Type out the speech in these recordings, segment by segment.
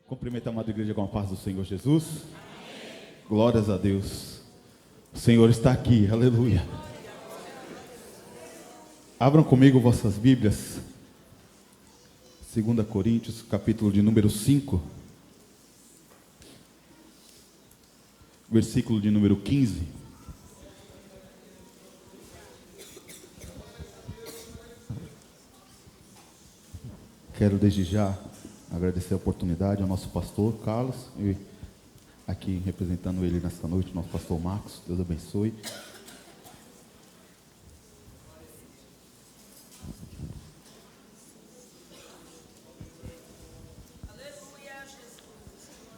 Cumprimento a amada igreja com a paz do Senhor Jesus. Glórias a Deus. O Senhor está aqui, aleluia. Abram comigo vossas Bíblias. 2 Coríntios, capítulo de número 5. Versículo de número 15. Quero desde já agradecer a oportunidade ao nosso pastor Carlos, e aqui representando ele nesta noite, nosso pastor Marcos. Deus abençoe.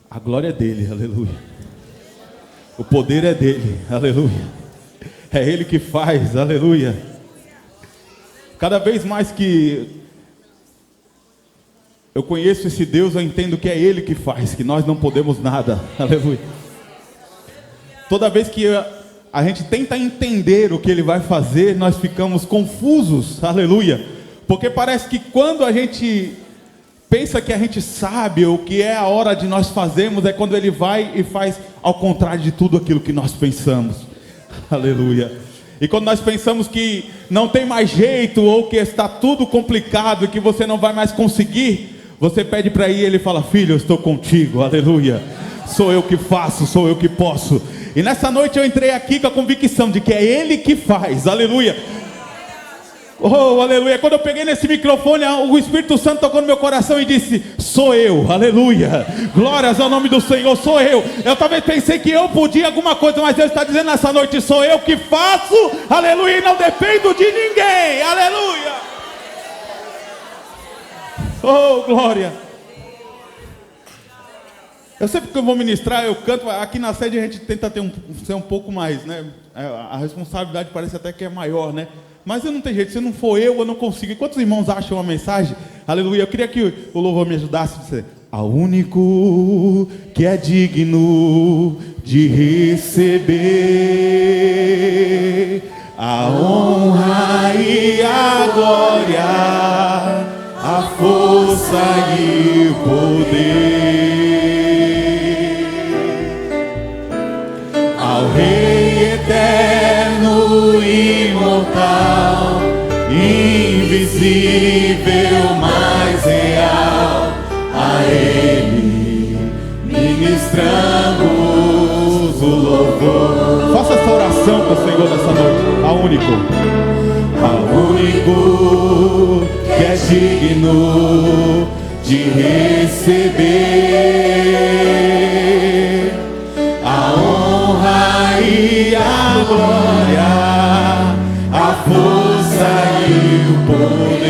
A glória é dele, aleluia. O poder é dele, aleluia. É ele que faz, aleluia. Cada vez mais que eu conheço esse Deus, eu entendo que é Ele que faz, que nós não podemos nada, aleluia. Toda vez que a gente tenta entender o que Ele vai fazer, nós ficamos confusos, aleluia. Porque parece que quando a gente pensa que a gente sabe o que é a hora de nós fazermos, é quando Ele vai e faz ao contrário de tudo aquilo que nós pensamos, aleluia. E quando nós pensamos que não tem mais jeito, ou que está tudo complicado e que você não vai mais conseguir, você pede para ir e Ele fala: filho, eu estou contigo, aleluia. Sou eu que faço, sou eu que posso. E nessa noite eu entrei aqui com a convicção de que é Ele que faz, aleluia. Oh, aleluia. Quando eu peguei nesse microfone, o Espírito Santo tocou no meu coração e disse: sou eu, aleluia. Glórias ao nome do Senhor, sou eu. Eu talvez pensei que eu podia alguma coisa, mas Deus está dizendo nessa noite: sou eu que faço, aleluia, e não dependo de ninguém, aleluia. Oh, glória. Eu sempre que eu vou ministrar, eu canto. Aqui na sede a gente tenta ser um pouco mais, né? A responsabilidade parece até que é maior, né? Mas eu não tenho jeito, se não for eu não consigo. E quantos irmãos acham a mensagem? Aleluia. Eu queria que o louvor me ajudasse a dizer: ao único que é digno de receber a honra e a glória, a força e o poder, ao Rei eterno e imortal, invisível, mas real, a Ele ministramos o louvor. Faça essa oração com o Senhor nessa noite. Ao único que é digno de receber a honra e a glória, a força e o poder,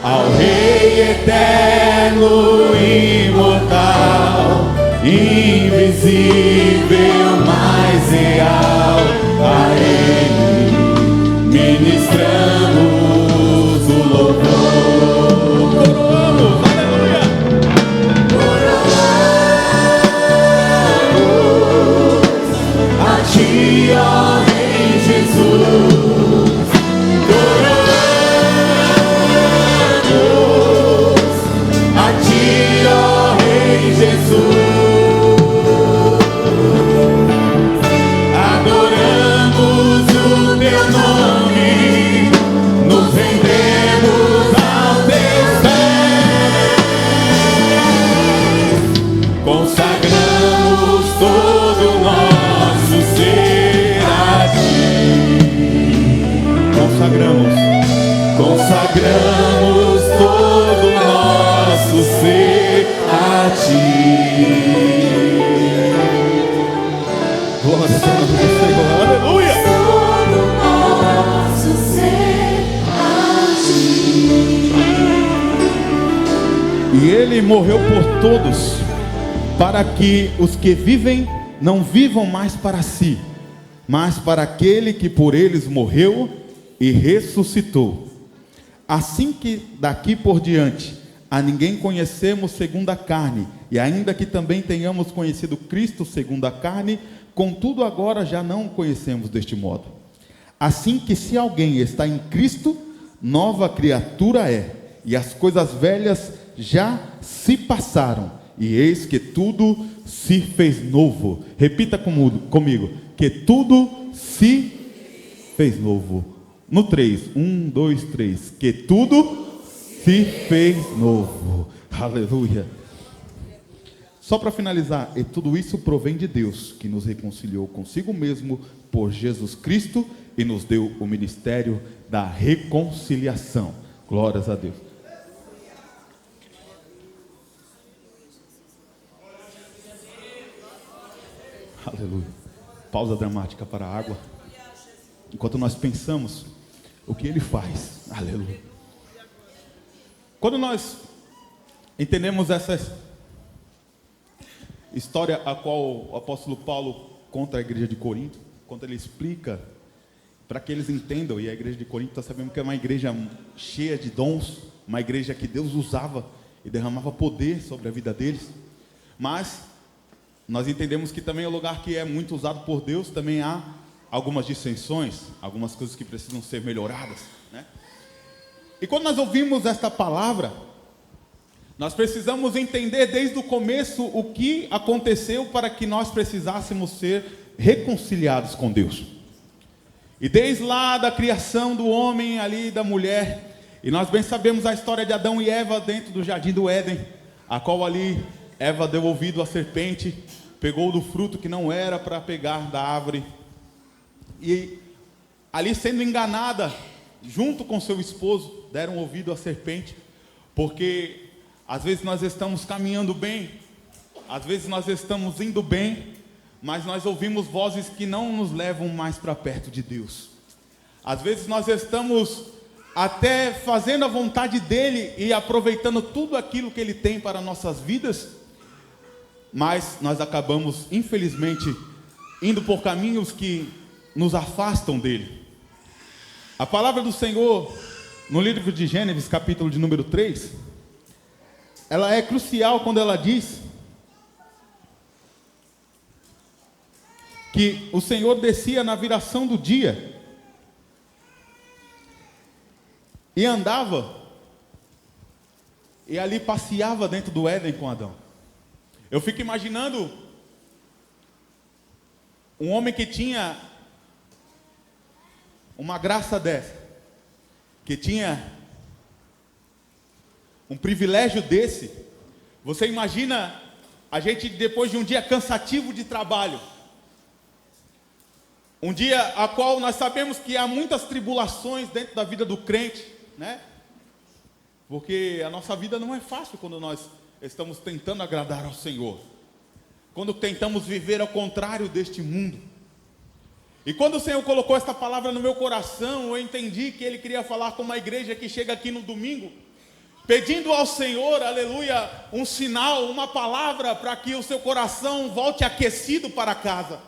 ao Rei eterno e imortal, invisível, mas real, a Ele ministramos o louvor. Coroamos, aleluia. Coroamos a Ti, ó Rei Jesus. Coroamos a Ti, ó Rei Jesus. Consagramos todo o nosso ser a Ti. Glória ao nome do Senhor, aleluia. Todo o nosso ser a Ti. E Ele morreu por todos, para que os que vivem não vivam mais para si, mas para aquele que por eles morreu e ressuscitou. Assim que daqui por diante a ninguém conhecemos segundo a carne, e ainda que também tenhamos conhecido Cristo segundo a carne, contudo agora já não o conhecemos deste modo. Assim que se alguém está em Cristo, nova criatura é, e as coisas velhas já se passaram, e eis que tudo se fez novo. Repita comigo, que tudo se fez novo. No 3, 1, 2, 3, que tudo se fez novo. Aleluia. Só para finalizar, e tudo isso provém de Deus, que nos reconciliou consigo mesmo por Jesus Cristo e nos deu o ministério da reconciliação. Glórias a Deus. Aleluia. Pausa dramática para a água. Enquanto nós pensamos o que Ele faz. Aleluia. Quando nós entendemos essa história a qual o apóstolo Paulo conta a igreja de Corinto, quando ele explica para que eles entendam, e a igreja de Corinto está sabendo que é uma igreja cheia de dons, uma igreja que Deus usava e derramava poder sobre a vida deles, mas nós entendemos que também é um lugar que é muito usado por Deus, também há algumas dissensões, algumas coisas que precisam ser melhoradas, né? E quando nós ouvimos esta palavra, nós precisamos entender desde o começo o que aconteceu para que nós precisássemos ser reconciliados com Deus. E desde lá da criação do homem ali, da mulher, e nós bem sabemos a história de Adão e Eva dentro do jardim do Éden, a qual ali Eva deu ouvido à serpente, pegou do fruto que não era para pegar da árvore, e ali sendo enganada, junto com seu esposo, deram ouvido à serpente, porque às vezes nós estamos caminhando bem, às vezes nós estamos indo bem, mas nós ouvimos vozes que não nos levam mais para perto de Deus. Às vezes nós estamos até fazendo a vontade dEle e aproveitando tudo aquilo que Ele tem para nossas vidas, mas nós acabamos, infelizmente, indo por caminhos que nos afastam dEle. A palavra do Senhor, no livro de Gênesis, capítulo de número 3, ela é crucial quando ela diz que o Senhor descia na viração do dia e andava e ali passeava dentro do Éden com Adão. Eu fico imaginando um homem que tinha uma graça dessa, que tinha um privilégio desse. Você imagina a gente depois de um dia cansativo de trabalho, um dia a qual nós sabemos que há muitas tribulações dentro da vida do crente, né? Porque a nossa vida não é fácil quando nós estamos tentando agradar ao Senhor, quando tentamos viver ao contrário deste mundo. E quando o Senhor colocou esta palavra no meu coração, eu entendi que Ele queria falar com uma igreja que chega aqui no domingo, pedindo ao Senhor, aleluia, um sinal, uma palavra para que o seu coração volte aquecido para casa.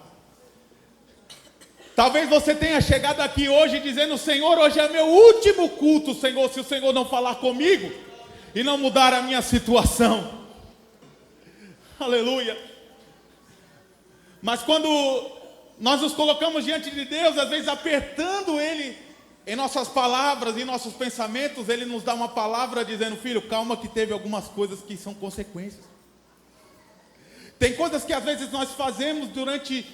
Talvez você tenha chegado aqui hoje dizendo: Senhor, hoje é meu último culto, Senhor, se o Senhor não falar comigo e não mudar a minha situação. Aleluia. Mas quando nós nos colocamos diante de Deus, às vezes apertando Ele em nossas palavras, em nossos pensamentos, Ele nos dá uma palavra dizendo: filho, calma que teve algumas coisas que são consequências. Tem coisas que às vezes nós fazemos durante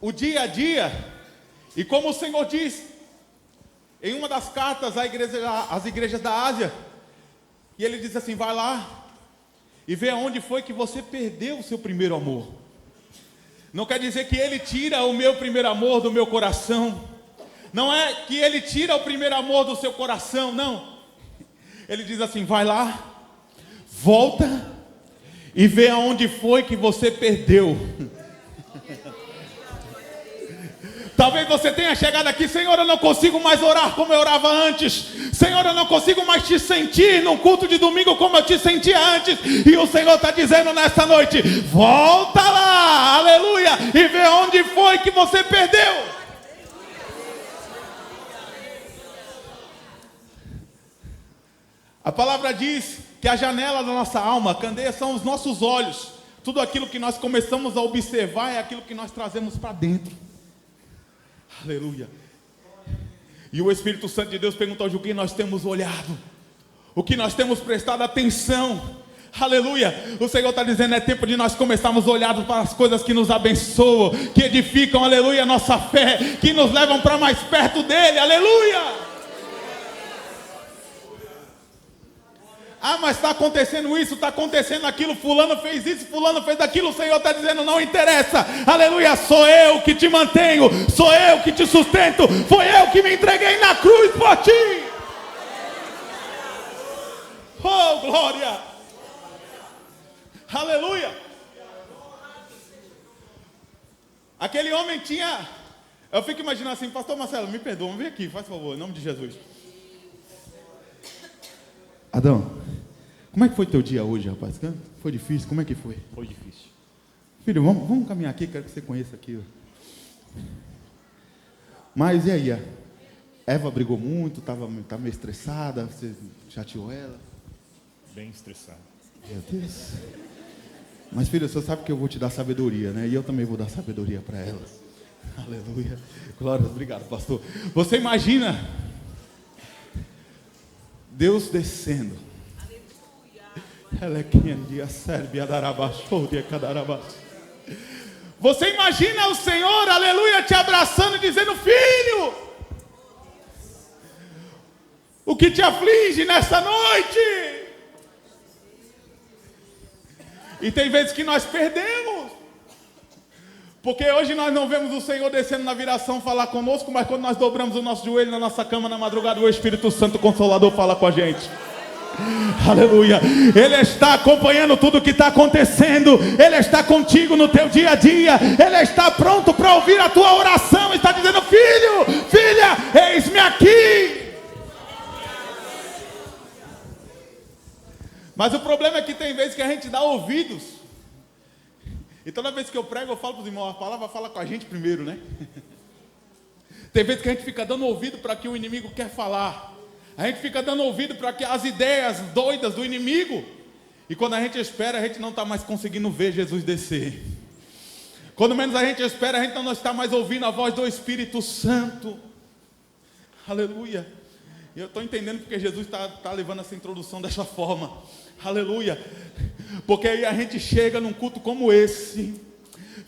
o dia a dia, e como o Senhor diz em uma das cartas às igrejas da Ásia, e Ele diz assim: vai lá e vê aonde foi que você perdeu o seu primeiro amor. Não quer dizer que Ele tira o meu primeiro amor do meu coração, não é que Ele tira o primeiro amor do seu coração, não. Ele diz assim: vai lá, volta e vê aonde foi que você perdeu. Talvez você tenha chegado aqui: Senhor, eu não consigo mais orar como eu orava antes. Senhor, eu não consigo mais te sentir num culto de domingo como eu te sentia antes. E o Senhor está dizendo nesta noite: volta lá, aleluia, e vê onde foi que você perdeu. A palavra diz que a janela da nossa alma, a candeia, são os nossos olhos. Tudo aquilo que nós começamos a observar é aquilo que nós trazemos para dentro. Aleluia. E o Espírito Santo de Deus perguntou: o que nós temos olhado, o que nós temos prestado atenção. Aleluia, o Senhor está dizendo, é tempo de nós começarmos a olhar para as coisas que nos abençoam, que edificam, aleluia, a nossa fé, que nos levam para mais perto dEle, aleluia. Ah, mas está acontecendo isso, está acontecendo aquilo, fulano fez isso, fulano fez aquilo. O Senhor está dizendo, não interessa, aleluia, sou eu que te mantenho, sou eu que te sustento, foi eu que me entreguei na cruz por ti. Oh, glória. Aleluia. Aquele homem tinha, eu fico imaginando assim, pastor Marcelo, me perdoa, vem aqui, faz favor, em nome de Jesus. Adão, como é que foi teu dia hoje, rapaz? Foi difícil? Como é que foi? Foi difícil. Filho, vamos caminhar aqui, quero que você conheça aqui. Mas e aí? Eva brigou muito, estava meio estressada, você chateou ela? Bem estressado. Meu Deus. Mas filho, você sabe que eu vou te dar sabedoria, né? E eu também vou dar sabedoria para ela. Aleluia. Glória, obrigado, pastor. Você imagina Deus descendo. Você imagina o Senhor, aleluia, te abraçando e dizendo, filho, o que te aflige nessa noite? E tem vezes que nós perdemos, porque hoje nós não vemos o Senhor descendo na viração falar conosco, mas quando nós dobramos o nosso joelho na nossa cama na madrugada, o Espírito Santo Consolador fala com a gente. Aleluia. Ele está acompanhando tudo o que está acontecendo. Ele está contigo no teu dia a dia. Ele está pronto para ouvir a tua oração. Está dizendo, filho, filha, eis-me aqui. Mas o problema é que tem vezes que a gente dá ouvidos. E toda vez que eu prego, eu falo para os irmãos, a palavra fala com a gente primeiro, né? Tem vezes que a gente fica dando ouvido para que o inimigo quer falar. A gente fica dando ouvido para que as ideias doidas do inimigo. E quando a gente espera, a gente não está mais conseguindo ver Jesus descer. Quando menos a gente espera, a gente não está mais ouvindo a voz do Espírito Santo. Aleluia. E eu estou entendendo porque Jesus está levando essa introdução dessa forma. Aleluia. Porque aí a gente chega num culto como esse,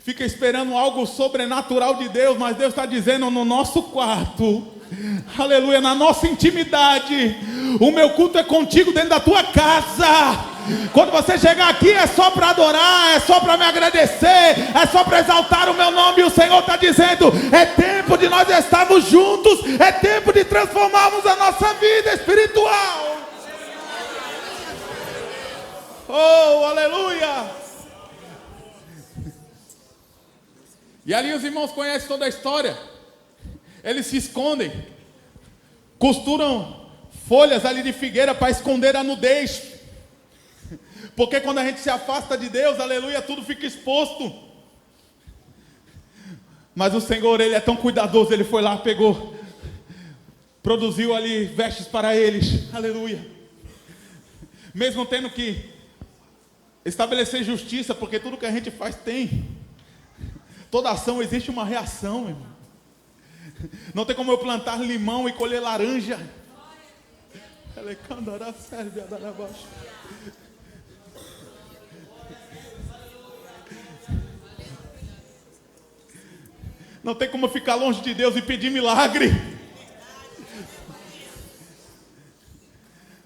fica esperando algo sobrenatural de Deus, mas Deus está dizendo no nosso quarto, aleluia, na nossa intimidade, o meu culto é contigo dentro da tua casa. Quando você chegar aqui é só para adorar, é só para me agradecer, é só para exaltar o meu nome. E o Senhor está dizendo, é tempo de nós estarmos juntos, é tempo de transformarmos a nossa vida espiritual. Oh, aleluia. E ali os irmãos conhecem toda a história. Eles se escondem, costuram folhas ali de figueira para esconder a nudez. Porque quando a gente se afasta de Deus, aleluia, tudo fica exposto. Mas o Senhor, Ele é tão cuidadoso, Ele foi lá, pegou, produziu ali vestes para eles, aleluia. Mesmo tendo que estabelecer justiça, porque tudo que a gente faz tem. Toda ação existe uma reação, irmão. Não tem como eu plantar limão e colher laranja. Não tem como eu ficar longe de Deus e pedir milagre.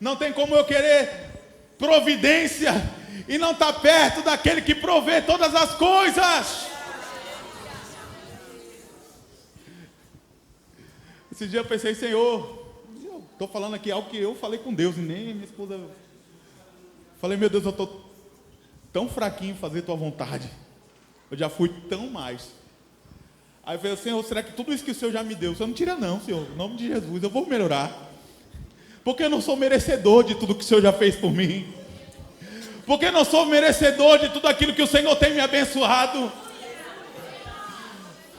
Não tem como eu querer providência e não estar perto daquele que provê todas as coisas. Esse dia eu pensei, Senhor, eu estou falando aqui algo que eu falei com Deus e nem minha esposa. Falei, meu Deus, eu estou tão fraquinho em fazer tua vontade. Eu já fui tão mais. Aí eu falei, Senhor, será que tudo isso que o Senhor já me deu, o Senhor não tira não, Senhor, em nome de Jesus, eu vou melhorar. Porque eu não sou merecedor de tudo que o Senhor já fez por mim. Porque eu não sou merecedor de tudo aquilo que o Senhor tem me abençoado.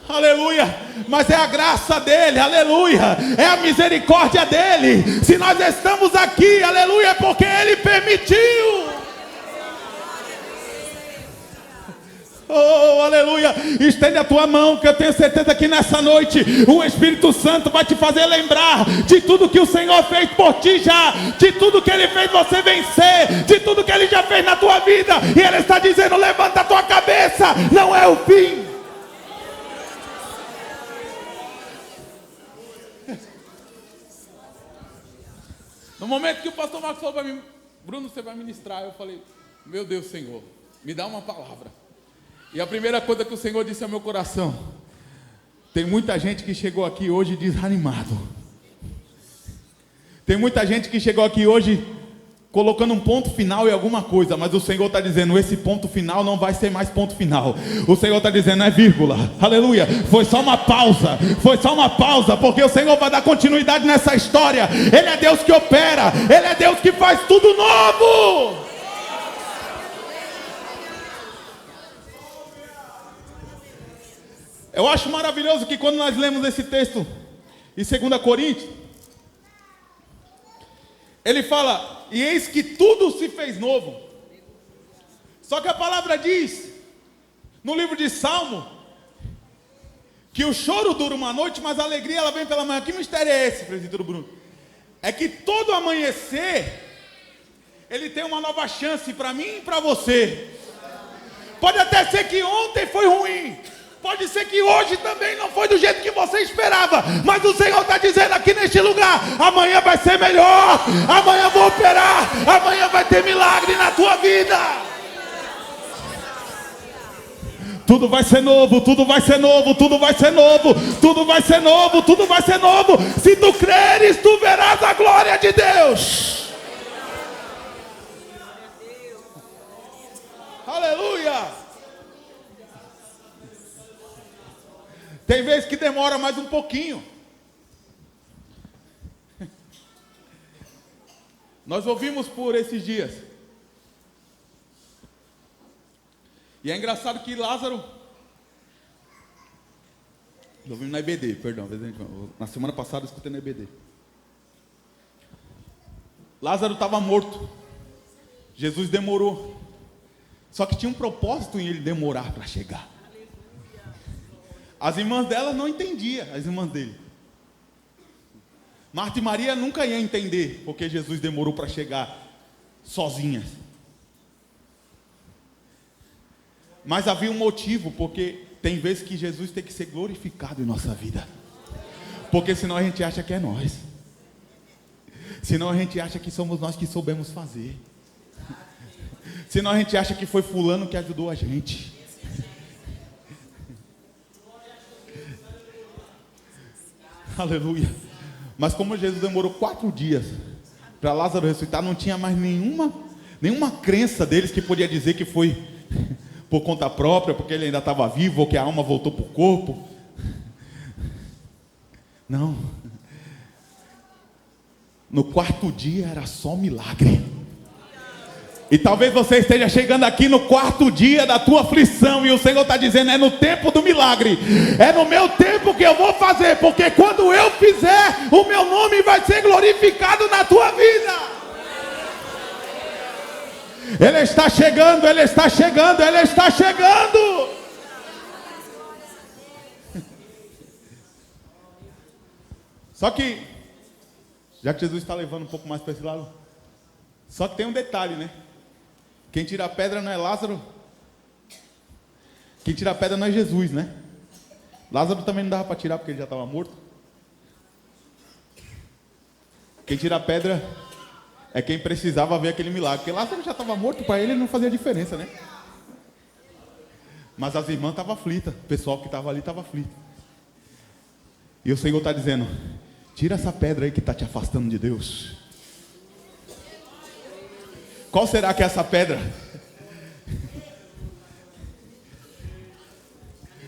Aleluia, mas é a graça dele, aleluia, é a misericórdia dele. Se nós estamos aqui, aleluia, é porque ele permitiu. Oh, aleluia. Estende a tua mão, que eu tenho certeza que nessa noite o Espírito Santo vai te fazer lembrar de tudo que o Senhor fez por ti já, de tudo que Ele fez você vencer, de tudo que Ele já fez na tua vida. E Ele está dizendo: levanta a tua cabeça, não é o fim. No momento que o pastor Marcos falou para mim: Bruno, você vai ministrar, eu falei: meu Deus, Senhor, me dá uma palavra. E a primeira coisa que o Senhor disse ao meu coração: tem muita gente que chegou aqui hoje desanimado. Tem muita gente que chegou aqui hoje colocando um ponto final em alguma coisa, mas o Senhor está dizendo: esse ponto final não vai ser mais ponto final. O Senhor está dizendo: é vírgula, aleluia, foi só uma pausa, porque o Senhor vai dar continuidade nessa história. Ele é Deus que opera, Ele é Deus que faz tudo novo. Eu acho maravilhoso que quando nós lemos esse texto em 2 Coríntios, ele fala: e eis que tudo se fez novo. Só que a palavra diz, no livro de Salmo, que o choro dura uma noite, mas a alegria ela vem pela manhã. Que mistério é esse, presbítero Bruno? É que todo amanhecer, ele tem uma nova chance para mim e para você. Pode até ser que ontem foi ruim, pode ser que hoje também não foi do jeito que você esperava, mas o Senhor está dizendo aqui neste lugar: amanhã vai ser melhor, amanhã vou operar, amanhã vai ter milagre na tua vida. Tudo vai ser novo, tudo vai ser novo, tudo vai ser novo, tudo vai ser novo, tudo vai ser novo. Se tu creres, tu verás a glória de Deus. Aleluia. Tem vezes que demora mais um pouquinho. Nós ouvimos por esses dias. E é engraçado que Lázaro... ouvimos na EBD, perdão. Na semana passada eu escutei na EBD. Lázaro estava morto. Jesus demorou. Só que tinha um propósito em ele demorar para chegar. As irmãs dela não entendiam, as irmãs dele. Marta e Maria nunca iam entender porque Jesus demorou para chegar sozinhas. Mas havia um motivo, porque tem vezes que Jesus tem que ser glorificado em nossa vida. Porque senão a gente acha que é nós. Senão a gente acha que somos nós que soubemos fazer. Senão a gente acha que foi fulano que ajudou a gente. Aleluia. Mas como Jesus demorou 4 dias para Lázaro ressuscitar, não tinha mais nenhuma crença deles que podia dizer que foi por conta própria, porque ele ainda estava vivo, ou que a alma voltou para o corpo. Não. No 4º dia era só milagre. E talvez você esteja chegando aqui no 4º dia da tua aflição, e o Senhor está dizendo: é no tempo do milagre, é no meu tempo que eu vou fazer, porque quando eu fizer, o meu nome vai ser glorificado na tua vida. Ele está chegando, Ele está chegando, Ele está chegando. Só que, já que Jesus está levando um pouco mais para esse lado, só que tem um detalhe, né? Quem tira a pedra não é Lázaro. Quem tira a pedra não é Jesus, né? Lázaro também não dava para tirar porque ele já estava morto. Quem tira a pedra é quem precisava ver aquele milagre. Porque Lázaro já estava morto, para ele não fazia diferença, né? Mas as irmãs estavam aflitas. O pessoal que estava ali estava aflito. E o Senhor está dizendo: tira essa pedra aí que está te afastando de Deus. Qual será que é essa pedra?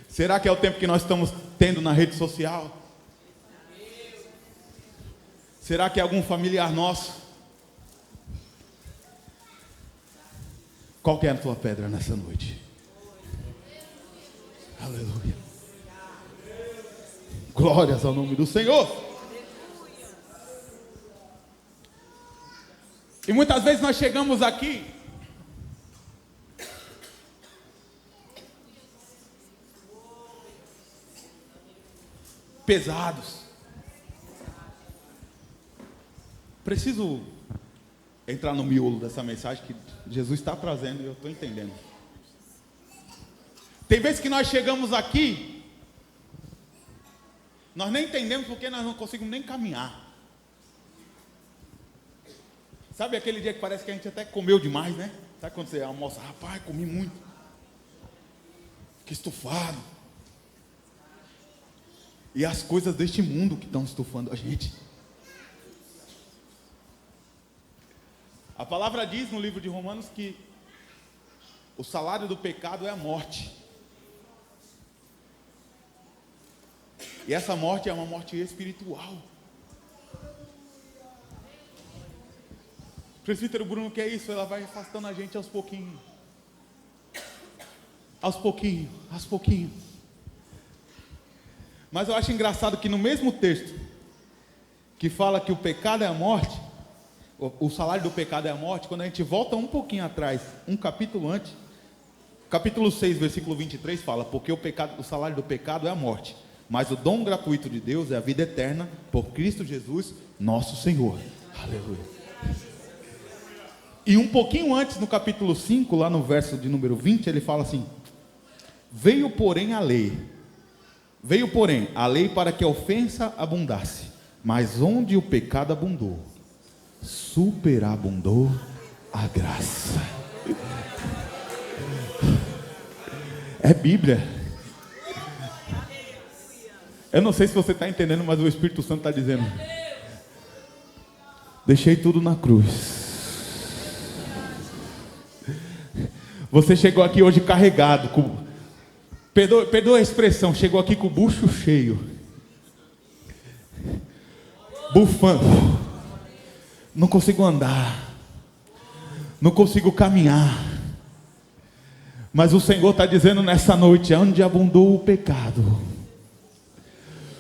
Será que é o tempo que nós estamos tendo na rede social? Será que é algum familiar nosso? Qual que é a tua pedra nessa noite? Aleluia. Glórias ao nome do Senhor. E muitas vezes nós chegamos aqui pesados. Preciso entrar no miolo dessa mensagem que Jesus está trazendo e eu estou entendendo. Tem vezes que nós chegamos aqui, nós nem entendemos porque nós não conseguimos nem caminhar. Sabe aquele dia que parece que a gente até comeu demais, né? Sabe quando você almoça, rapaz, comi muito. Que estufado. E as coisas deste mundo que estão estufando a gente. A palavra diz no livro de Romanos que o salário do pecado é a morte. E essa morte é uma morte espiritual. O presbítero Bruno quer isso, ela vai afastando a gente aos pouquinhos. Aos pouquinhos, aos pouquinhos. Mas eu acho engraçado que no mesmo texto que fala que o pecado é a morte, o salário do pecado é a morte, quando a gente volta um pouquinho atrás, um capítulo antes, capítulo 6, versículo 23 fala, porque o salário do pecado é a morte, mas o dom gratuito de Deus é a vida eterna por Cristo Jesus, nosso Senhor. Aleluia. E um pouquinho antes, no capítulo 5, lá no verso de número 20, ele fala assim: veio porém a lei para que a ofensa abundasse, mas onde o pecado abundou, superabundou a graça. É Bíblia. Eu não sei se você está entendendo, mas o Espírito Santo está dizendo: deixei tudo na cruz. Você chegou aqui hoje carregado, perdoa a expressão, chegou aqui com o bucho cheio, bufando. Não consigo andar, não consigo caminhar, mas o Senhor está dizendo nessa noite: onde abundou o pecado,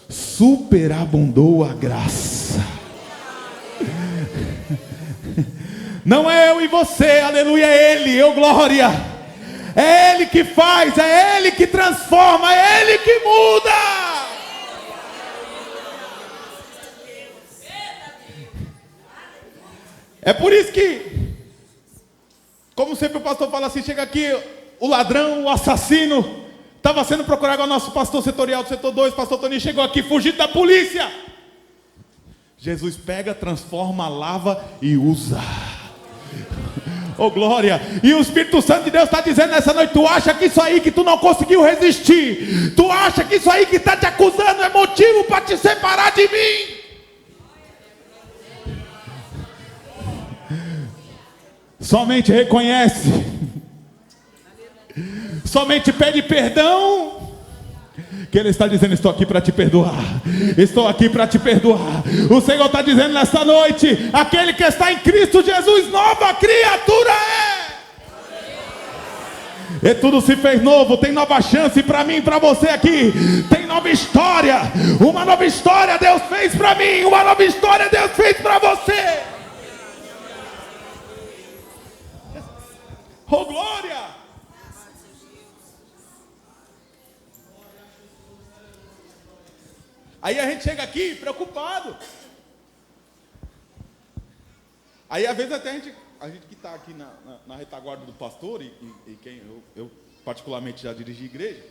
superabundou a graça. Não é eu e você, aleluia, é Ele, glória. É Ele que faz, é Ele que transforma, é Ele que muda. É por isso que, como sempre o pastor fala assim, chega aqui o ladrão, o assassino, estava sendo procurado o nosso pastor setorial do setor 2, pastor Toninho, chegou aqui fugido da polícia. Jesus pega, transforma, lava e usa. Oh glória. E o Espírito Santo de Deus está dizendo nessa noite: tu acha que isso aí que tu não conseguiu resistir, tu acha que isso aí que está te acusando é motivo para te separar de mim? Somente reconhece, somente pede perdão, que Ele está dizendo: estou aqui para te perdoar, estou aqui para te perdoar. O Senhor está dizendo nessa noite: aquele que está em Cristo Jesus, nova criatura é. E tudo se fez novo, tem nova chance para mim e para você aqui, tem nova história, uma nova história Deus fez para mim, uma nova história Deus fez para você. Oh glória! Aí a gente chega aqui preocupado. Aí às vezes até a gente que está aqui na retaguarda do pastor, e quem eu particularmente já dirigi igreja.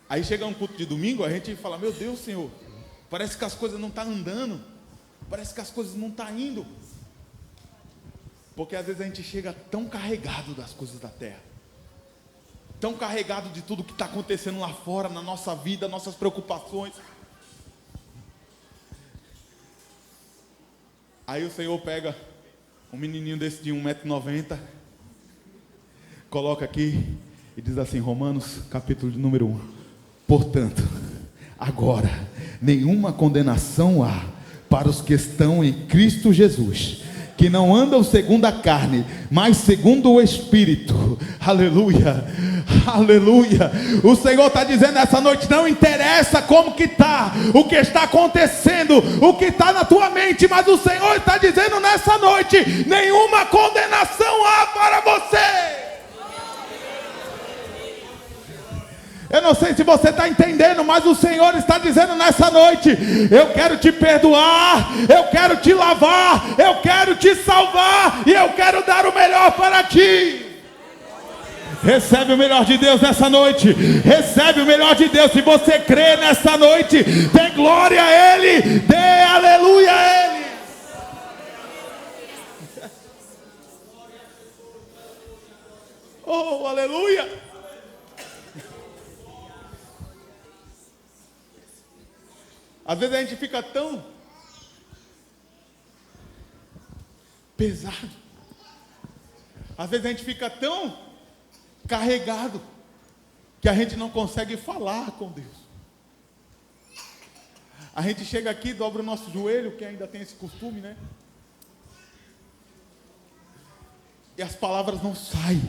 Aí chega um culto de domingo, a gente fala: meu Deus, Senhor, parece que as coisas não estão andando, parece que as coisas não estão indo. Porque às vezes a gente chega tão carregado das coisas da terra, tão carregado de tudo que está acontecendo lá fora, na nossa vida, nossas preocupações. Aí o Senhor pega um menininho desse de 1,90 m, coloca aqui e diz assim, Romanos capítulo de número 1: portanto, agora nenhuma condenação há para os que estão em Cristo Jesus, que não andam segundo a carne, mas segundo o Espírito. Aleluia, aleluia. O Senhor está dizendo essa noite: não interessa como que está, o que está acontecendo, o que está na tua mente, mas o Senhor está dizendo nessa noite: nenhuma condenação há para você. Eu não sei se você está entendendo, mas o Senhor está dizendo nessa noite: eu quero te perdoar, eu quero te lavar, eu quero te salvar, e eu quero dar o melhor para ti. Recebe o melhor de Deus nessa noite. Recebe o melhor de Deus. Se você crê nessa noite, dê glória a Ele, dê aleluia a Ele. Oh, aleluia. Às vezes a gente fica tão pesado, às vezes a gente fica tão carregado, que a gente não consegue falar com Deus. A gente chega aqui, dobra o nosso joelho, que ainda tem esse costume, né? E as palavras não saem.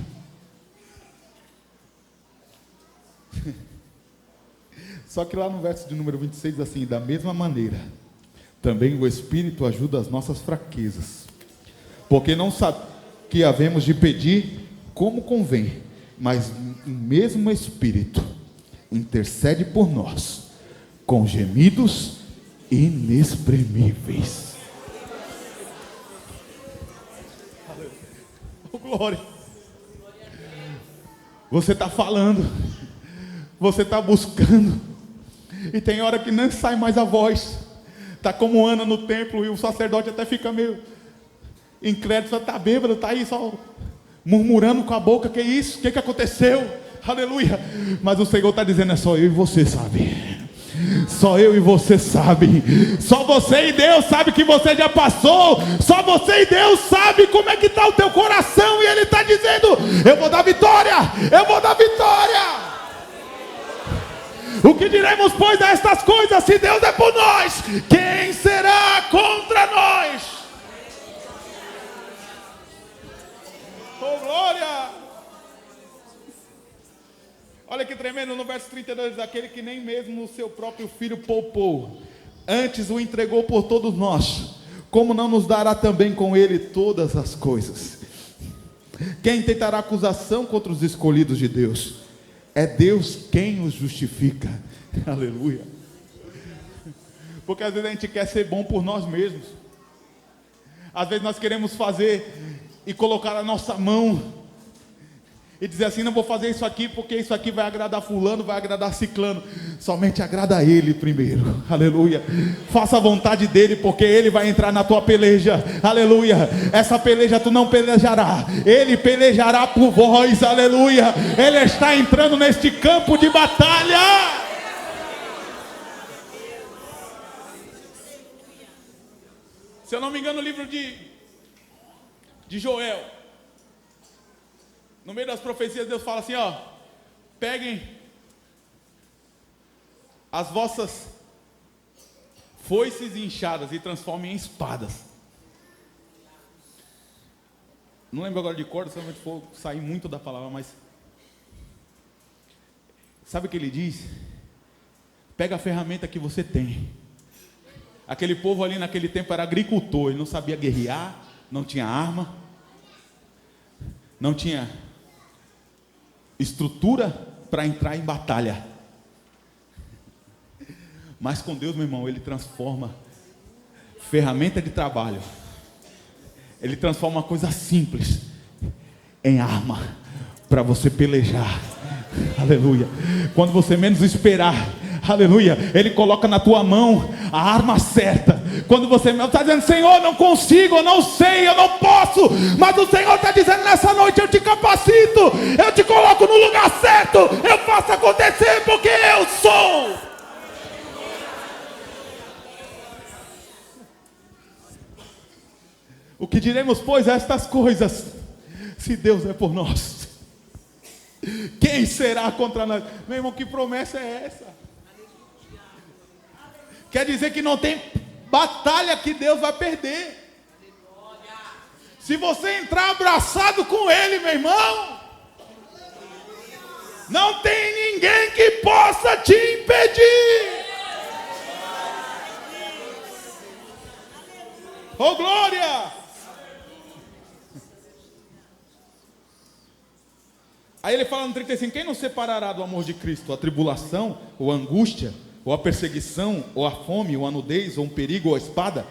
Só que lá no verso de número 26, assim: da mesma maneira, também o Espírito ajuda as nossas fraquezas, porque não sabe que havemos de pedir como convém, mas o mesmo Espírito intercede por nós com gemidos inexprimíveis. Oh, glória. Você está falando, você está buscando, e tem hora que nem sai mais a voz. Está como Ana no templo, e o sacerdote até fica meio incrédulo, só está bêbado, está aí só murmurando com a boca: que isso? O que aconteceu? Aleluia. Mas o Senhor está dizendo: é só eu e você sabe. Só eu e você sabe. Só você e Deus sabe que você já passou. Só você e Deus sabe como é que está o teu coração. E Ele está dizendo: eu vou dar vitória. Eu vou dar vitória. O que diremos, pois, a estas coisas? Se Deus é por nós, quem será contra nós? Oh, glória! Olha que tremendo, no verso 32, aquele que nem mesmo o seu próprio filho poupou, antes o entregou por todos nós, como não nos dará também com ele todas as coisas? Quem tentará acusação contra os escolhidos de Deus? É Deus quem os justifica. Aleluia. Porque às vezes a gente quer ser bom por nós mesmos. Às vezes nós queremos fazer e colocar a nossa mão e dizer assim: não vou fazer isso aqui porque isso aqui vai agradar fulano, vai agradar ciclano. Somente agrada a Ele primeiro. Aleluia. Faça a vontade dEle, porque Ele vai entrar na tua peleja. Aleluia. Essa peleja tu não pelejará, Ele pelejará por vós. Aleluia. Ele está entrando neste campo de batalha. Se eu não me engano, o livro de Joel, no meio das profecias, Deus fala assim: ó, peguem as vossas foices e enxadas e transformem em espadas. Não lembro agora de cor, se eu for sair muito da palavra, mas sabe o que ele diz? Pega a ferramenta que você tem. Aquele povo ali naquele tempo era agricultor, ele não sabia guerrear, não tinha arma, não tinha estrutura para entrar em batalha. Mas com Deus, meu irmão, Ele transforma ferramenta de trabalho, Ele transforma uma coisa simples em arma para você pelejar. Aleluia. Quando você menos esperar, aleluia, Ele coloca na tua mão a arma certa. Quando você está dizendo: Senhor, não consigo, eu não sei, eu não posso, mas o Senhor está dizendo nessa noite: eu te capacito, eu te coloco no lugar certo, eu faço acontecer, porque eu sou. O que diremos, pois, a estas coisas? Se Deus é por nós, quem será contra nós? Meu irmão, que promessa é essa? Quer dizer que não tem batalha que Deus vai perder. Se você entrar abraçado com Ele, meu irmão, não tem ninguém que possa te impedir. Oh, glória! Aí ele fala no 35, quem nos separará do amor de Cristo? A tribulação, ou a angústia, ou a perseguição, ou a fome, ou a nudez, ou um perigo, ou a espada?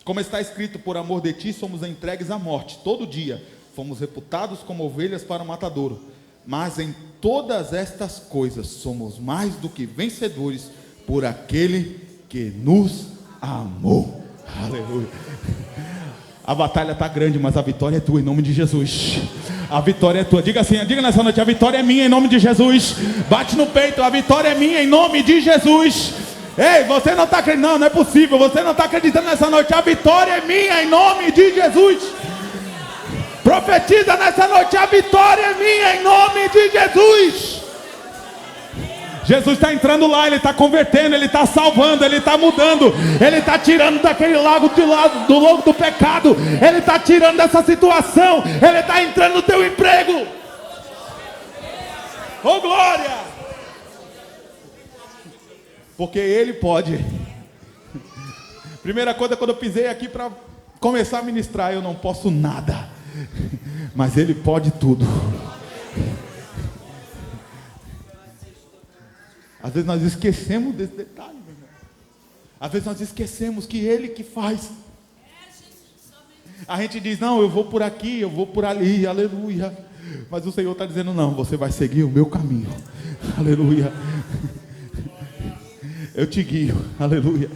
Como está escrito, por amor de ti somos entregues à morte, todo dia, fomos reputados como ovelhas para o matadouro. Mas em todas estas coisas somos mais do que vencedores, por aquele que nos amou. Aleluia. A batalha está grande, mas a vitória é tua em nome de Jesus. A vitória é tua. Diga assim, diga nessa noite, a vitória é minha em nome de Jesus. Bate no peito, a vitória é minha em nome de Jesus. Ei, você não está acreditando, não é possível. Você não está acreditando nessa noite. A vitória é minha em nome de Jesus. Profetiza nessa noite, a vitória é minha em nome de Jesus. Jesus está entrando lá, Ele está convertendo, Ele está salvando, Ele está mudando, Ele está tirando daquele lago do lodo do pecado, Ele está tirando dessa situação, Ele está entrando no teu emprego. Oh glória! Porque Ele pode. Primeira coisa, quando eu pisei aqui para começar a ministrar, eu não posso nada, mas Ele pode tudo. Às vezes nós esquecemos desse detalhe, meu irmão. Às vezes nós esquecemos que Ele que faz. A gente diz, não, eu vou por aqui, eu vou por ali, aleluia. Mas o Senhor está dizendo, não, você vai seguir o meu caminho, aleluia. Eu te guio, aleluia.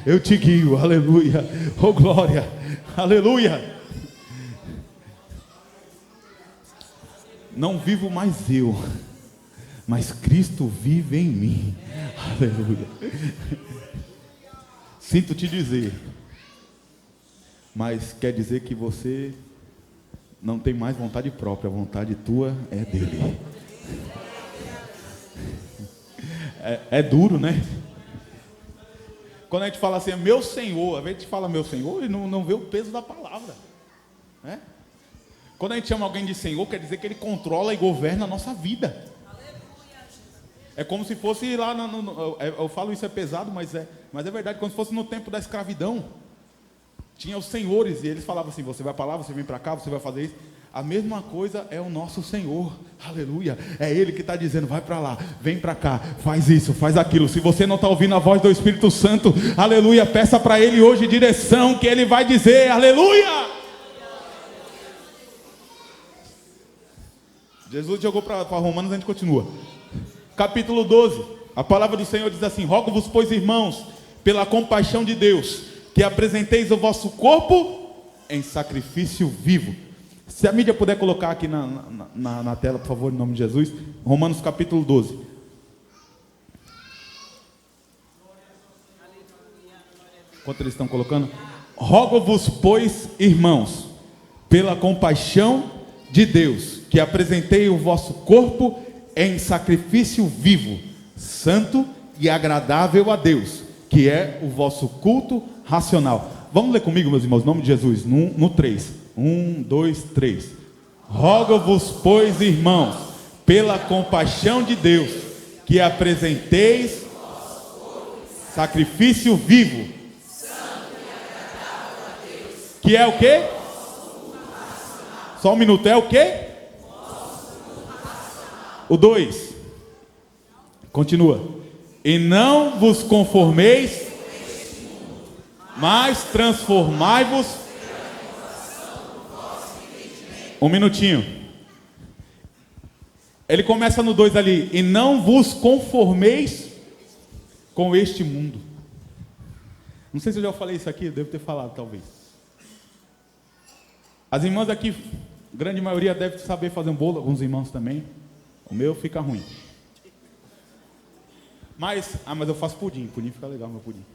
Eu te guio, aleluia. Oh glória, aleluia. Não vivo mais eu, mas Cristo vive em mim. Aleluia. Sinto te dizer, mas quer dizer que você não tem mais vontade própria, a vontade tua é dele. É duro, né? Quando a gente fala assim, meu Senhor, às vezes a gente fala meu Senhor e não vê o peso da palavra, né? Quando a gente chama alguém de Senhor, quer dizer que Ele controla e governa a nossa vida. É como se fosse lá, eu falo isso é pesado, mas é verdade, como se fosse no tempo da escravidão. Tinha os senhores, e eles falavam assim, você vai para lá, você vem para cá, você vai fazer isso. A mesma coisa é o nosso Senhor, aleluia. É Ele que está dizendo, vai para lá, vem para cá, faz isso, faz aquilo. Se você não está ouvindo a voz do Espírito Santo, aleluia, peça para Ele hoje direção, que Ele vai dizer, aleluia. Jesus jogou para Romanos, a gente continua. Capítulo 12, a palavra do Senhor diz assim, rogo-vos, pois irmãos, pela compaixão de Deus, que apresenteis o vosso corpo em sacrifício vivo. Se a mídia puder colocar aqui na tela, por favor, em nome de Jesus. Romanos capítulo 12. Enquanto eles estão colocando. Rogo-vos, pois, irmãos, pela compaixão de Deus, que apresentei o vosso corpo em sacrifício vivo, santo e agradável a Deus, que é o vosso culto racional. Vamos ler comigo, meus irmãos, em nome de Jesus, no 3. 1, 2, 3. Rogo-vos, pois, irmãos, pela compaixão de Deus, que apresenteis sacrifício vivo, que é o quê? Só um minuto, é o quê? O 2. Continua. E não vos conformeis, mas transformai-vos. Um minutinho. Ele começa no 2 ali. E não vos conformeis com este mundo. Não sei se eu já falei isso aqui, eu devo ter falado talvez. As irmãs aqui, grande maioria deve saber fazer um bolo, alguns irmãos também. O meu fica ruim. Mas eu faço pudim. Pudim fica legal, meu pudim.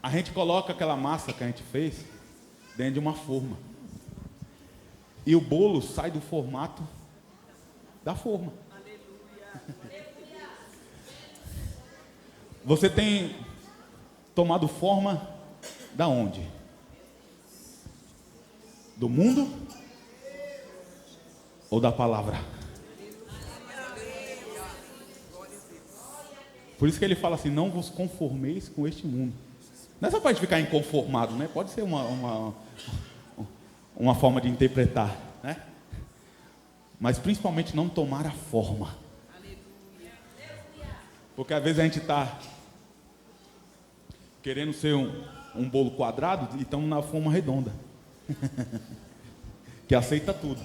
A gente coloca aquela massa que a gente fez dentro de uma forma. E o bolo sai do formato da forma. Você tem tomado forma da onde? Do mundo? Ou da palavra? Por isso que ele fala assim, não vos conformeis com este mundo. Não é só para a gente ficar inconformado, né? Pode ser uma forma de interpretar, né? mas principalmente não tomar a forma. Porque às vezes a gente está querendo ser um bolo quadrado e estamos na forma redonda. Que aceita tudo.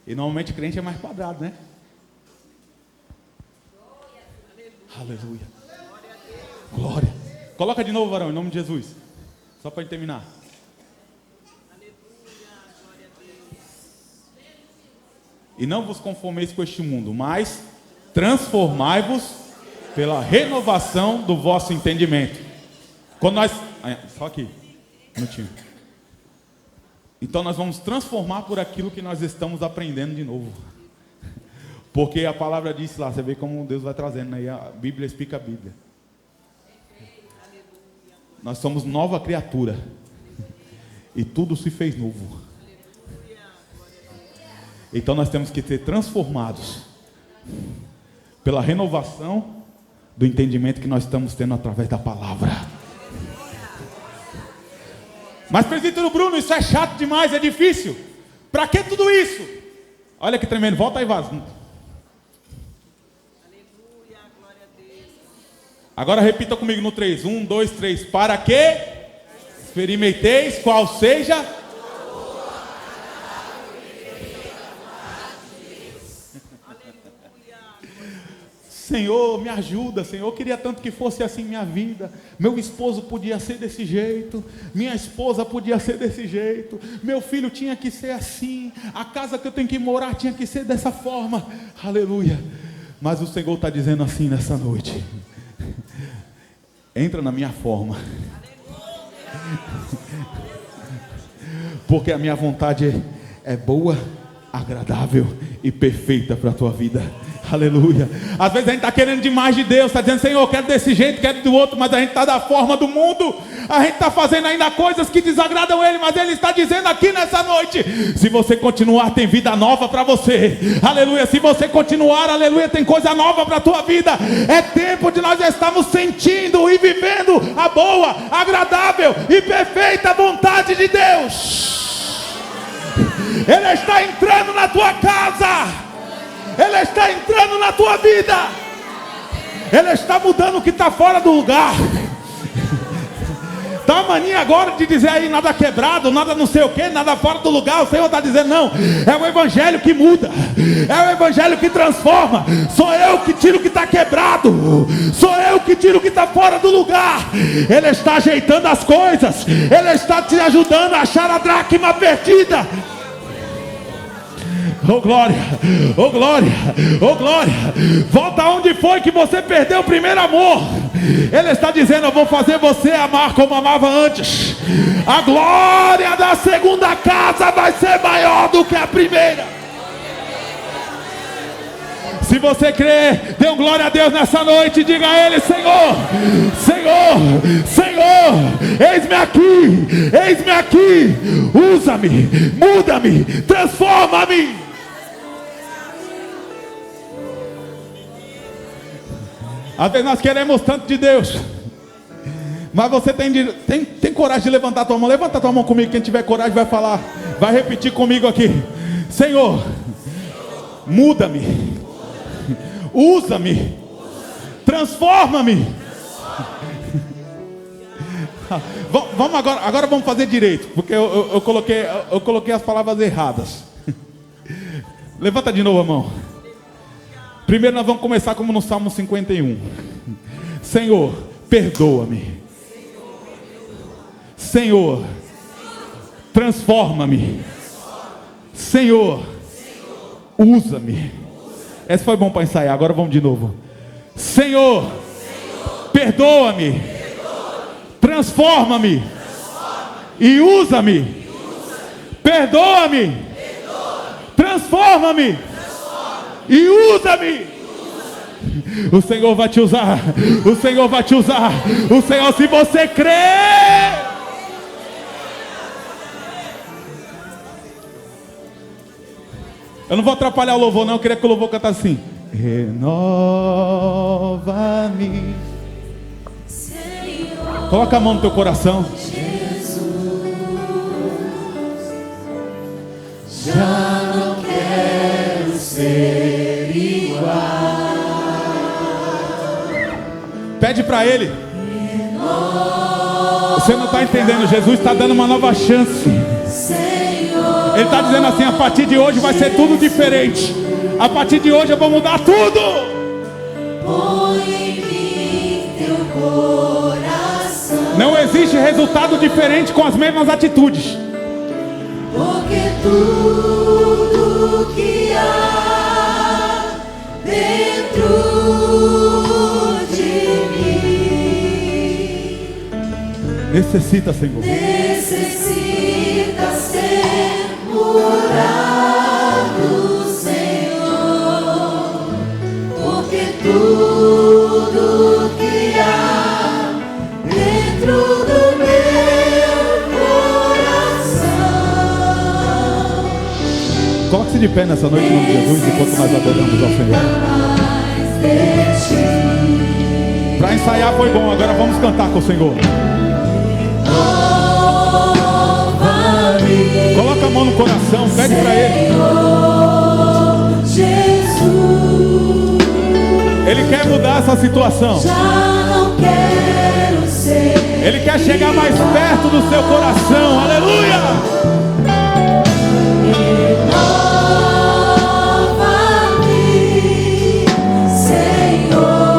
E normalmente crente é mais quadrado, né? Aleluia. Glória. Coloca de novo, varão, em nome de Jesus. Só para terminar. E não vos conformeis com este mundo, mas transformai-vos pela renovação do vosso entendimento. Quando nós... Só aqui, um minutinho. Então nós vamos transformar por aquilo que nós estamos aprendendo de novo. Porque a palavra diz lá, você vê como Deus vai trazendo aí, a Bíblia explica a Bíblia. Nós somos nova criatura. E tudo se fez novo. Então nós temos que ser transformados pela renovação do entendimento que nós estamos tendo através da palavra. Mas presbítero Bruno, isso é chato demais, é difícil. Para que tudo isso? Olha que tremendo, volta aí, Vaso. Agora repita comigo no 3, 1, 2, 3. Para que experimenteis qual seja... Senhor, me ajuda, Senhor. Eu queria tanto que fosse assim minha vida. Meu esposo podia ser desse jeito. Minha esposa podia ser desse jeito. Meu filho tinha que ser assim. A casa que eu tenho que morar tinha que ser dessa forma. Aleluia. Mas o Senhor está dizendo assim nessa noite: entra na minha forma. Porque a minha vontade é boa, agradável e perfeita para a tua vida. Aleluia. Às vezes a gente está querendo demais de Deus, está dizendo, Senhor, eu quero desse jeito, quero do outro, mas a gente está da forma do mundo. A gente está fazendo ainda coisas que desagradam Ele, mas Ele está dizendo aqui nessa noite: se você continuar, tem vida nova para você. Aleluia. Se você continuar, aleluia, tem coisa nova para a tua vida. É tempo de nós estarmos sentindo e vivendo a boa, agradável e perfeita vontade de Deus. Ele está entrando na tua casa. Ele está entrando na tua vida. Ele está mudando o que está fora do lugar. Está a mania agora de dizer aí nada quebrado, nada não sei o que, nada fora do lugar. O Senhor está dizendo não, é o Evangelho que muda, é o Evangelho que transforma. Sou eu que tiro o que está quebrado, sou eu que tiro o que está fora do lugar. Ele está ajeitando as coisas, Ele está te ajudando a achar a dracma perdida. Oh glória, oh glória, oh glória. Volta onde foi que você perdeu o primeiro amor. Ele está dizendo, eu vou fazer você amar como amava antes. A glória da segunda casa vai ser maior do que a primeira. Se você crê, dê glória a Deus nessa noite. Diga a Ele, Senhor, Senhor, Senhor, eis-me aqui, usa-me, muda-me, transforma-me. Às vezes nós queremos tanto de Deus, mas você tem coragem de levantar a tua mão? Levanta a tua mão comigo. Quem tiver coragem vai falar, vai repetir comigo aqui: Senhor, muda-me, usa-me, transforma-me. Vamos agora vamos fazer direito, porque eu coloquei as palavras erradas. Levanta de novo a mão. Primeiro nós vamos começar como no Salmo 51. Senhor, perdoa-me. Senhor, transforma-me. Senhor, usa-me. Esse foi bom para ensaiar, agora vamos de novo. Senhor, perdoa-me. Transforma-me. E usa-me. Perdoa-me. Transforma-me. E usa-me. O Senhor vai te usar. O Senhor vai te usar. O Senhor, se você crê. Eu não vou atrapalhar o louvor não. Eu queria que o louvor cantasse assim: renova-me. Coloca a mão no teu coração. Jesus, já não quero Pede para Ele. Você não está entendendo, Jesus está dando uma nova chance. Ele está dizendo assim: a partir de hoje vai ser tudo diferente. A partir de hoje eu vou mudar tudo. Põe em mim teu coração. Não existe resultado diferente com as mesmas atitudes. Porque tudo que há dentro de mim Necessita, Senhor, necessita ser curado, Senhor. Porque tudo que há dentro do meu coração. coloque-se de pé nessa noite em nome de Jesus, enquanto nós adoramos ao Senhor. Para ensaiar foi bom, agora vamos cantar com o Senhor. Coloca a mão no coração, pede para Ele. Jesus, Ele quer mudar essa situação. já não quero ser. Ele quer chegar mais perto do seu coração. Aleluia! Renova-me, Senhor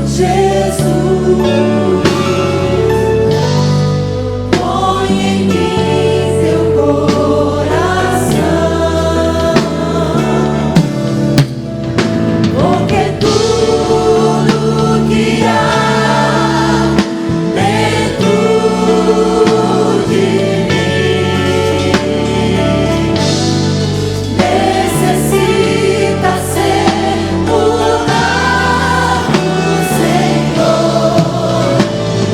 Jesus. Põe em mim teu coração. Porque tudo que há dentro de mim necessita ser mudado, Senhor.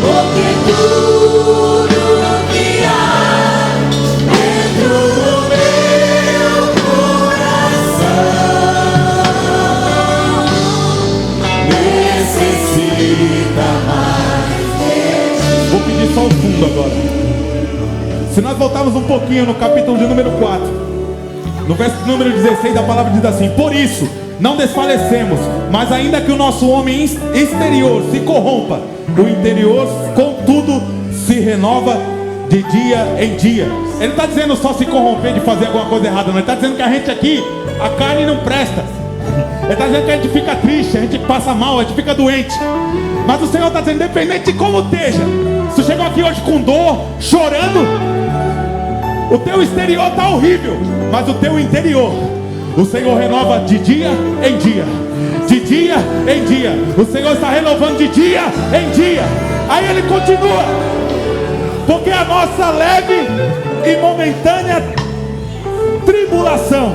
Porque tudo que há dentro do meu coração necessita mais de ti. Vou pedir só o fundo agora. Se nós voltarmos um pouquinho no capítulo de número 4, no verso número 16, a palavra diz assim: por isso, não desfalecemos, mas ainda que o nosso homem exterior se corrompa, o interior, contudo, se renova de dia em dia. Ele não está dizendo só se corromper de fazer alguma coisa errada, não. Ele está dizendo que a gente aqui, a carne não presta. Ele está dizendo que a gente fica triste, a gente passa mal, a gente fica doente. Mas o Senhor está dizendo, independente de como esteja, se tu chegou aqui hoje com dor, chorando, o teu exterior está horrível, mas o teu interior, o Senhor renova de dia em dia. De dia em dia. O Senhor está renovando de dia em dia. Aí Ele continua: porque a nossa leve e momentânea tribulação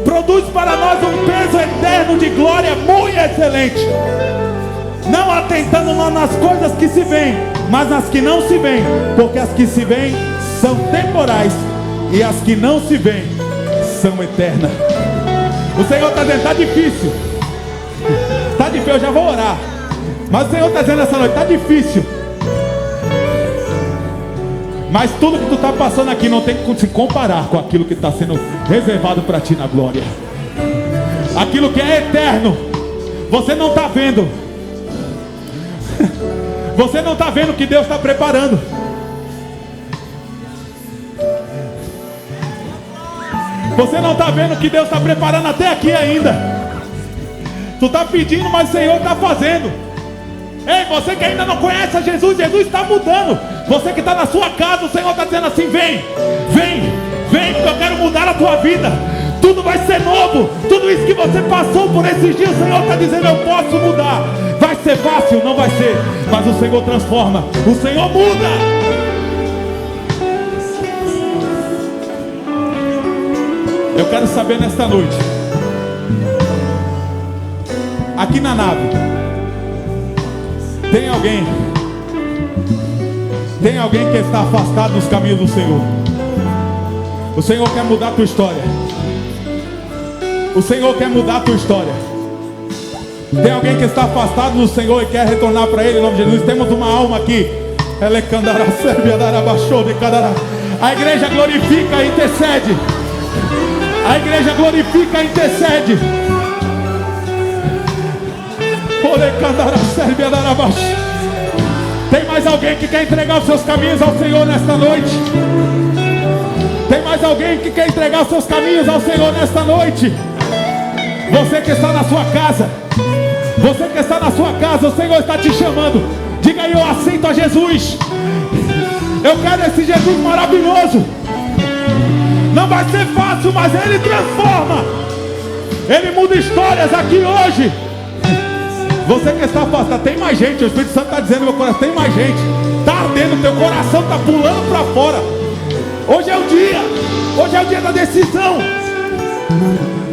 produz para nós um peso eterno de glória muito excelente, não atentando nós nas coisas que se veem, mas nas que não se veem, porque as que se veem são temporais e as que não se veem são eternas. O Senhor está dizendo: está difícil, está difícil, eu já vou orar, mas o Senhor está dizendo essa noite: está difícil, mas tudo que tu está passando aqui não tem que se comparar com aquilo que está sendo reservado para ti na glória. Aquilo que é eterno, você não está vendo. Você não está vendo o que Deus está preparando. Você não está vendo o que Deus está preparando até aqui ainda. Tu está pedindo, mas o Senhor está fazendo. Ei, você que ainda não conhece a Jesus, Jesus está mudando. Você que está na sua casa, o Senhor está dizendo assim: vem, vem, vem, porque eu quero mudar a tua vida. Tudo vai ser novo. Tudo isso que você passou por esses dias, o Senhor está dizendo: eu posso mudar. Vai ser fácil? Não vai ser, mas o Senhor transforma, o Senhor muda. Eu quero saber nesta noite, aqui na nave, tem alguém que está afastado dos caminhos do Senhor. O Senhor quer mudar a tua história. O Senhor quer mudar a tua história. Tem alguém que está afastado do Senhor e quer retornar para Ele em nome de Jesus. Temos uma alma aqui. A igreja glorifica e intercede. A igreja glorifica e intercede. Tem mais alguém que quer entregar os seus caminhos ao Senhor nesta noite? Tem mais alguém que quer entregar os seus caminhos ao Senhor nesta noite? Você que está na sua casa, você que está na sua casa, o Senhor está te chamando. Diga aí: eu aceito a Jesus. Eu quero esse Jesus maravilhoso. Não vai ser fácil, mas Ele transforma. Ele muda histórias aqui hoje. Você que está afastado, tem mais gente. O Espírito Santo está dizendo no meu coração: tem mais gente. Está ardendo, teu coração está pulando para fora. Hoje é o dia. Hoje é o dia da decisão.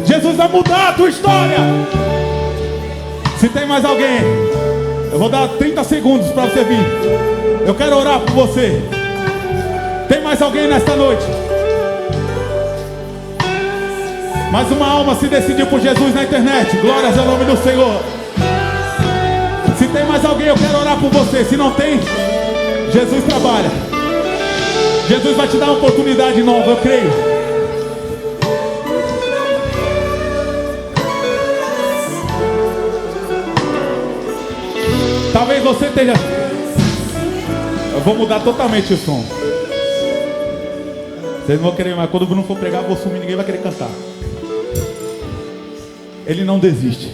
Jesus vai mudar a tua história. Se tem mais alguém, eu vou dar 30 segundos para você vir. Eu quero orar por você. Tem mais alguém nesta noite? Mais uma alma se decidiu por Jesus na internet. Glórias ao nome do Senhor. Se tem mais alguém, eu quero orar por você. Se não tem, Jesus trabalha. Jesus vai te dar uma oportunidade nova, eu creio. Talvez você esteja... Eu vou mudar totalmente o som. Vocês não vão querer mais. Quando o Bruno for pregar, eu vou sumir, ninguém vai querer cantar. Ele não desiste.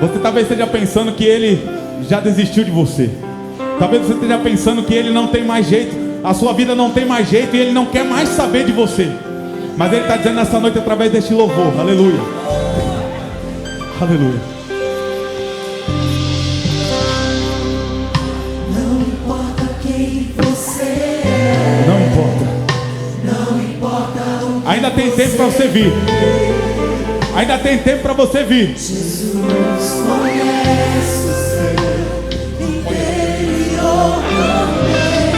Você talvez esteja pensando que ele já desistiu de você. Talvez você esteja pensando que ele não tem mais jeito. A sua vida não tem mais jeito e ele não quer mais saber de você. Mas ele está dizendo nessa noite através deste louvor. Aleluia. Aleluia. Ainda tem tempo para você vir. Ainda tem tempo para você vir. Jesus conhece o seu interior também.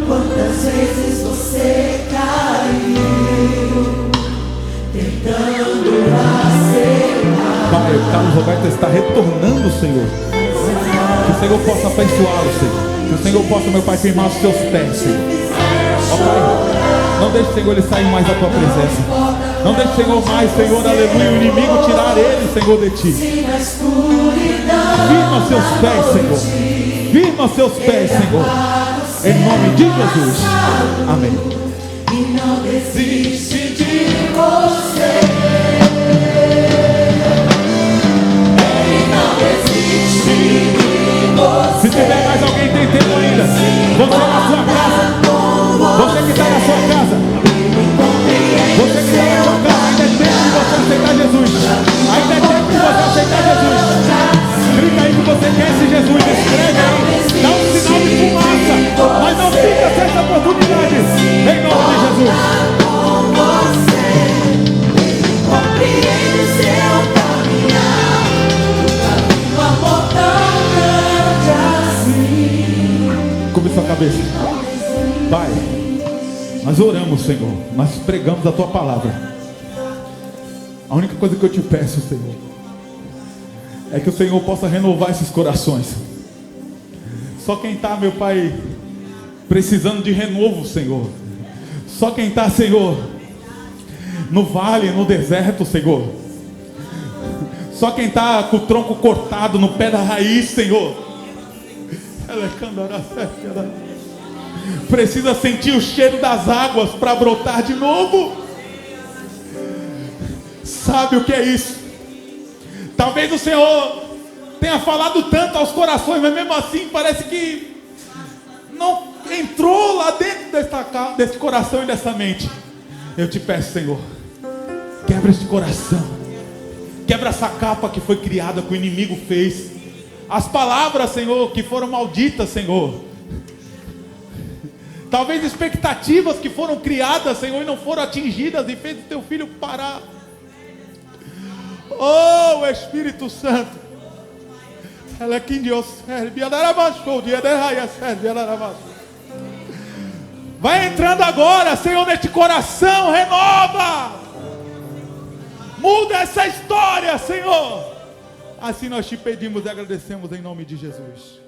Quantas vezes você caiu tentando acertar. Pai, o Carlos Roberto está retornando, Senhor. Que o Senhor possa abençoá-lo, Senhor. Que o Senhor possa, meu Pai, firmar os seus pés, Senhor. Ó Pai, não deixe, Senhor, ele sair mais da tua presença. Não deixe, Senhor, mais, Senhor, aleluia, o inimigo tirar ele, Senhor, de ti. Firma seus pés, Senhor. Firma seus pés, Senhor. Em nome de Jesus. Amém. E não desiste de você. Ele não desiste de você. Se tiver mais alguém, tem tempo ainda. Você na sua casa. Você que está na sua casa. Você que está na sua casa. Ainda é tempo de você aceitar Jesus. Ainda é tempo de você aceitar Jesus. Clica aí que você quer esse Jesus. Escreve aí. Dá um sinal de fumaça. Mas não fica sem essa oportunidade. Em nome de Jesus. Compreende o seu caminhar. Um amor tão grande assim. Cobre sua cabeça. Pai, nós oramos, Senhor. Nós pregamos a tua palavra. A única coisa que eu te peço, Senhor, é que o Senhor possa renovar esses corações. Só quem está, meu Pai, precisando de renovo, Senhor. Só quem está, Senhor, no vale, no deserto, Senhor. Só quem está com o tronco cortado no pé da raiz, Senhor. Precisa sentir o cheiro das águas para brotar de novo. Sabe o que é isso? Talvez o Senhor tenha falado tanto aos corações, mas mesmo assim parece que não entrou lá dentro desse coração e dessa mente. Eu te peço, Senhor, quebra este coração. Quebra essa capa que foi criada, que o inimigo fez. As palavras, Senhor, que foram malditas, Senhor. Talvez expectativas que foram criadas, Senhor, e não foram atingidas, e fez o teu filho parar. Oh, Espírito Santo. Ela é quem Deus serve. Vai entrando agora, Senhor, neste coração. Renova. Muda essa história, Senhor. Assim nós te pedimos e agradecemos em nome de Jesus.